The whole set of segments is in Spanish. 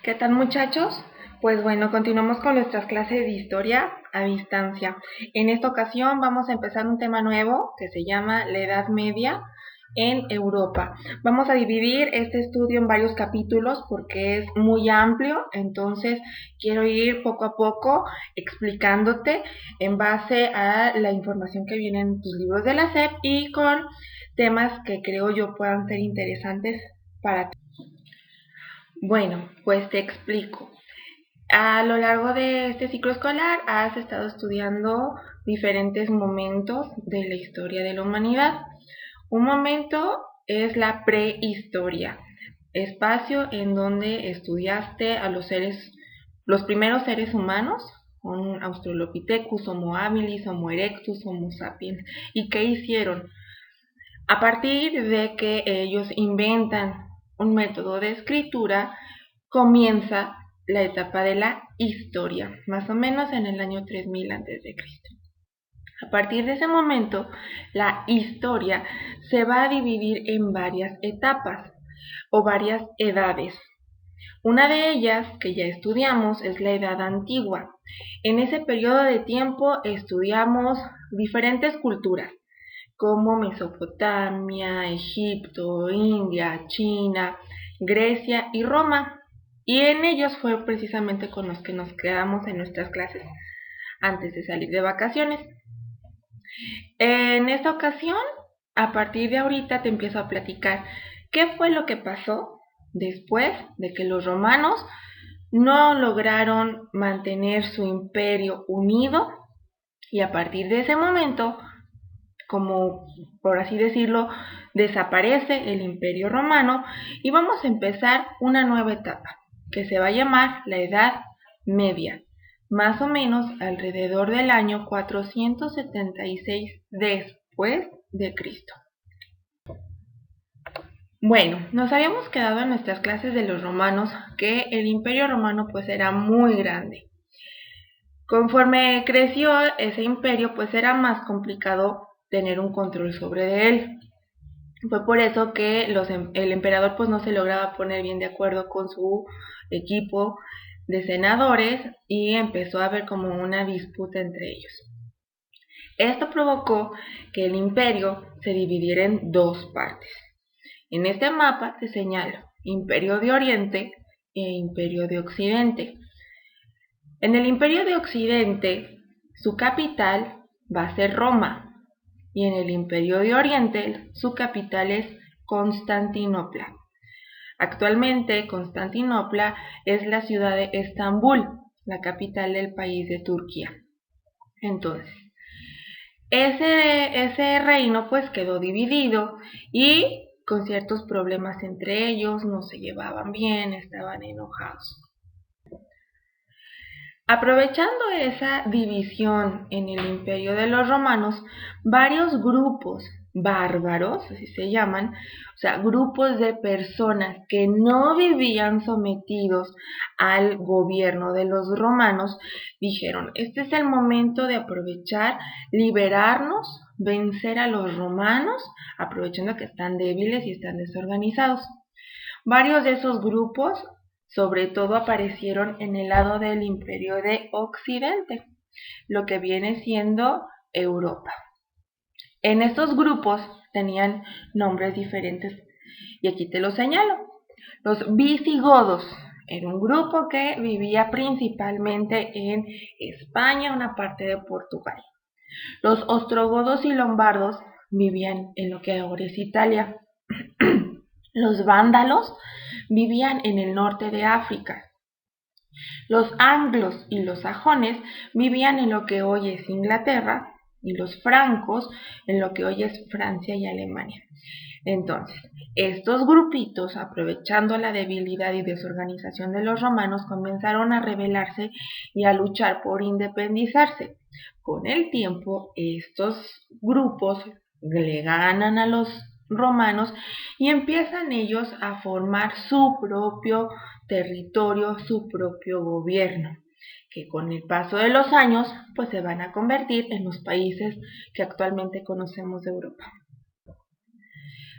¿Qué tal, muchachos? Pues bueno, continuamos con nuestras clases de historia a distancia. En esta ocasión vamos a empezar un tema nuevo que se llama la Edad Media en Europa. Vamos a dividir este estudio en varios capítulos porque es muy amplio, entonces quiero ir poco a poco explicándote en base a la información que viene en tus libros de la SEP y con temas que creo yo puedan ser interesantes para ti. Bueno, pues te explico. A lo largo de este ciclo escolar has estado estudiando diferentes momentos de la historia de la humanidad. Un momento es la prehistoria, espacio en donde estudiaste a los primeros seres humanos, un Australopithecus, Homo habilis, Homo erectus, Homo sapiens, y qué hicieron. A partir de que ellos inventan un método de escritura, comienza la etapa de la historia, más o menos en el año 3000 a.C. A partir de ese momento, la historia se va a dividir en varias etapas o varias edades. Una de ellas, que ya estudiamos, es la Edad Antigua. En ese periodo de tiempo estudiamos diferentes culturas, como Mesopotamia, Egipto, India, China, Grecia y Roma. Y en ellos fue precisamente con los que nos quedamos en nuestras clases antes de salir de vacaciones. En esta ocasión, a partir de ahorita te empiezo a platicar qué fue lo que pasó después de que los romanos no lograron mantener su imperio unido, y a partir de ese momento, como por así decirlo, desaparece el Imperio Romano y vamos a empezar una nueva etapa que se va a llamar la Edad Media, más o menos alrededor del año 476 después de Cristo. Bueno, nos habíamos quedado en nuestras clases de los romanos que el Imperio Romano pues era muy grande. Conforme creció ese imperio, pues era más complicado tener un control sobre él. Fue por eso que el emperador pues no se lograba poner bien de acuerdo con su equipo de senadores y empezó a haber como una disputa entre ellos. Esto provocó que el imperio se dividiera en dos partes. En este mapa se señala Imperio de Oriente e Imperio de Occidente. En el Imperio de Occidente, su capital va a ser Roma, y en el Imperio de Oriente, su capital es Constantinopla. Actualmente, Constantinopla es la ciudad de Estambul, la capital del país de Turquía. Entonces, ese reino pues quedó dividido y con ciertos problemas entre ellos, no se llevaban bien, estaban enojados. Aprovechando esa división en el imperio de los romanos, varios grupos bárbaros, así se llaman, o sea, grupos de personas que no vivían sometidos al gobierno de los romanos, dijeron, este es el momento de aprovechar, liberarnos, vencer a los romanos, aprovechando que están débiles y están desorganizados. Varios de esos grupos sobre todo aparecieron en el lado del Imperio de Occidente, lo que viene siendo Europa. En estos grupos tenían nombres diferentes y aquí te los señalo. Los visigodos era un grupo que vivía principalmente en España, una parte de Portugal. Los ostrogodos y lombardos vivían en lo que ahora es Italia. Los vándalos vivían en el norte de África. Los anglos y los sajones vivían en lo que hoy es Inglaterra y los francos en lo que hoy es Francia y Alemania. Entonces, estos grupitos, aprovechando la debilidad y desorganización de los romanos, comenzaron a rebelarse y a luchar por independizarse. Con el tiempo, estos grupos le ganan a los romanos y empiezan ellos a formar su propio territorio, su propio gobierno, que con el paso de los años pues se van a convertir en los países que actualmente conocemos de Europa.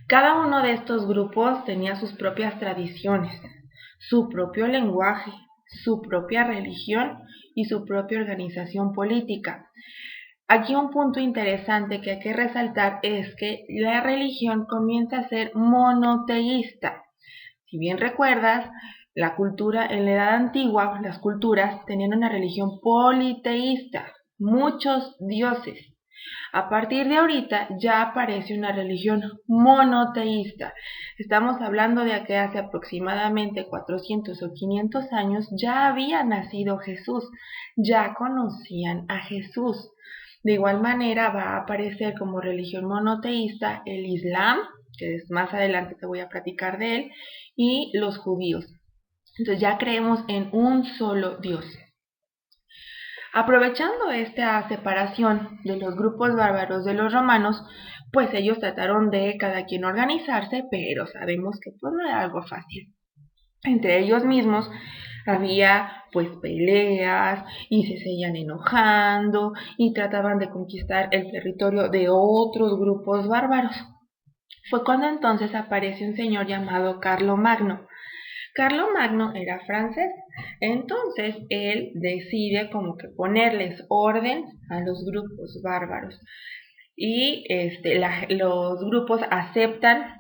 Cada uno de estos grupos tenía sus propias tradiciones, su propio lenguaje, su propia religión y su propia organización política. Aquí un punto interesante que hay que resaltar es que la religión comienza a ser monoteísta. Si bien recuerdas, la cultura en la Edad Antigua, las culturas tenían una religión politeísta, muchos dioses. A partir de ahorita ya aparece una religión monoteísta. Estamos hablando de que hace aproximadamente 400 o 500 años ya había nacido Jesús, ya conocían a Jesús. De igual manera va a aparecer como religión monoteísta el Islam, que más adelante te voy a platicar de él, y los judíos. Entonces ya creemos en un solo Dios. Aprovechando esta separación de los grupos bárbaros de los romanos, pues ellos trataron de cada quien organizarse, pero sabemos que pues no era algo fácil. Entre ellos mismos había pues peleas y se seguían enojando y trataban de conquistar el territorio de otros grupos bárbaros. Fue cuando entonces aparece un señor llamado Carlomagno. Carlomagno era francés, entonces él decide como que ponerles orden a los grupos bárbaros y los grupos aceptan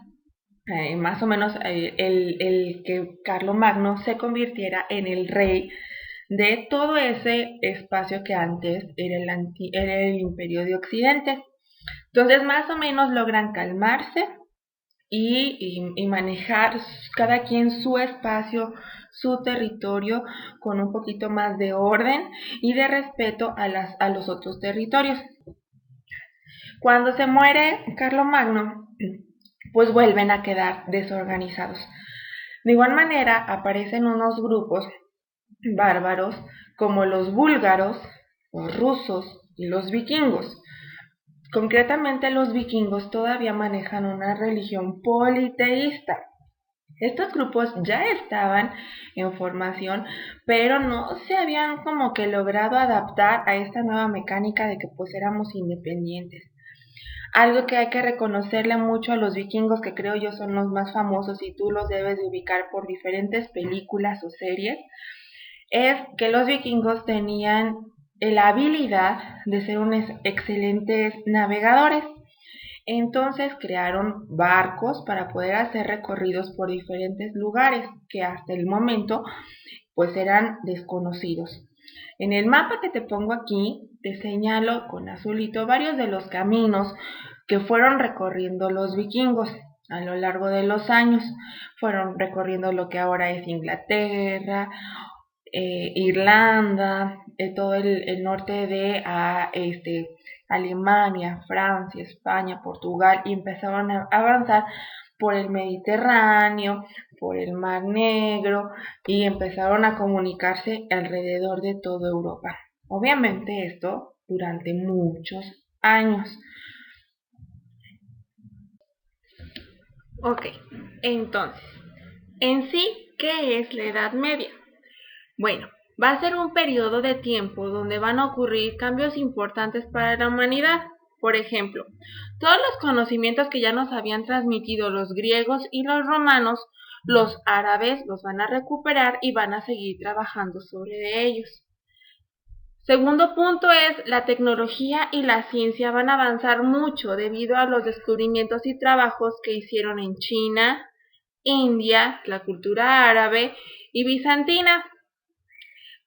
más o menos el que Carlomagno se convirtiera en el rey de todo ese espacio que antes era el Imperio de Occidente. Entonces más o menos logran calmarse y manejar cada quien su espacio, su territorio, con un poquito más de orden y de respeto a los otros territorios. Cuando se muere Carlomagno, pues vuelven a quedar desorganizados. De igual manera aparecen unos grupos bárbaros como los búlgaros, los rusos y los vikingos. Concretamente los vikingos todavía manejan una religión politeísta. Estos grupos ya estaban en formación, pero no se habían como que logrado adaptar a esta nueva mecánica de que pues éramos independientes. Algo que hay que reconocerle mucho a los vikingos, que creo yo son los más famosos y tú los debes de ubicar por diferentes películas o series, es que los vikingos tenían la habilidad de ser unos excelentes navegadores. Entonces crearon barcos para poder hacer recorridos por diferentes lugares que hasta el momento pues eran desconocidos. En el mapa que te pongo aquí te señalo con azulito varios de los caminos que fueron recorriendo los vikingos a lo largo de los años. Fueron recorriendo lo que ahora es Inglaterra, Irlanda, todo el norte de Alemania, Francia, España, Portugal, y empezaron a avanzar por el Mediterráneo, por el Mar Negro, y empezaron a comunicarse alrededor de toda Europa. Obviamente esto durante muchos años. Ok, entonces, en sí, ¿qué es la Edad Media? Bueno, va a ser un periodo de tiempo donde van a ocurrir cambios importantes para la humanidad. Por ejemplo, todos los conocimientos que ya nos habían transmitido los griegos y los romanos, los árabes los van a recuperar y van a seguir trabajando sobre ellos. Segundo punto es, la tecnología y la ciencia van a avanzar mucho debido a los descubrimientos y trabajos que hicieron en China, India, la cultura árabe y bizantina.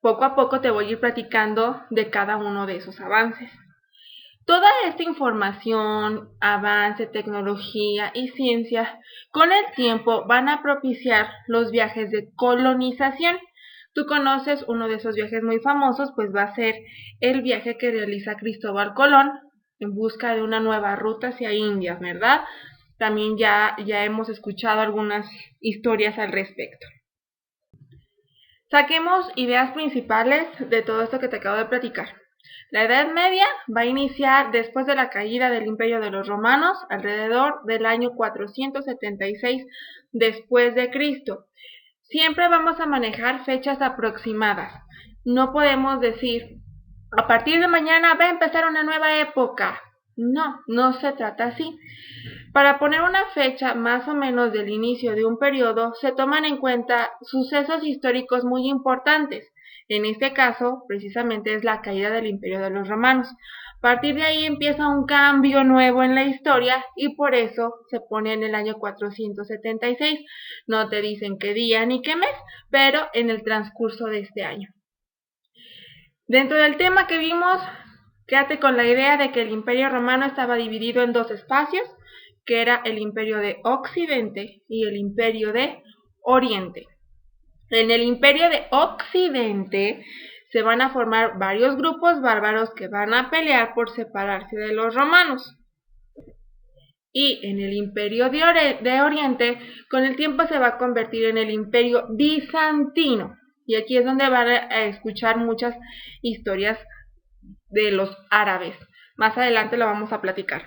Poco a poco te voy a ir platicando de cada uno de esos avances. Toda esta información, avance, tecnología y ciencia, con el tiempo van a propiciar los viajes de colonización. Tú conoces uno de esos viajes muy famosos, pues va a ser el viaje que realiza Cristóbal Colón en busca de una nueva ruta hacia India, ¿verdad? También ya hemos escuchado algunas historias al respecto. Saquemos ideas principales de todo esto que te acabo de platicar. La Edad Media va a iniciar después de la caída del Imperio de los Romanos, alrededor del año 476 después de Cristo. Siempre vamos a manejar fechas aproximadas. No podemos decir, a partir de mañana va a empezar una nueva época. No se trata así. Para poner una fecha más o menos del inicio de un periodo, se toman en cuenta sucesos históricos muy importantes. En este caso, precisamente es la caída del Imperio de los Romanos. A partir de ahí empieza un cambio nuevo en la historia y por eso se pone en el año 476. No te dicen qué día ni qué mes, pero en el transcurso de este año. Dentro del tema que vimos, quédate con la idea de que el Imperio Romano estaba dividido en dos espacios, que era el Imperio de Occidente y el Imperio de Oriente. En el Imperio de Occidente se van a formar varios grupos bárbaros que van a pelear por separarse de los romanos. Y en el Imperio de Oriente, con el tiempo se va a convertir en el Imperio Bizantino. Y aquí es donde van a escuchar muchas historias de los árabes. Más adelante lo vamos a platicar.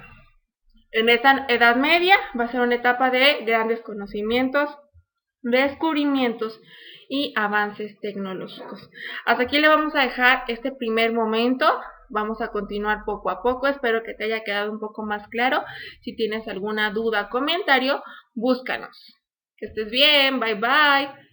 En esta Edad Media va a ser una etapa de grandes conocimientos, descubrimientos y avances tecnológicos. Hasta aquí le vamos a dejar este primer momento. Vamos a continuar poco a poco. Espero que te haya quedado un poco más claro. Si tienes alguna duda o comentario, búscanos. Que estés bien. Bye bye.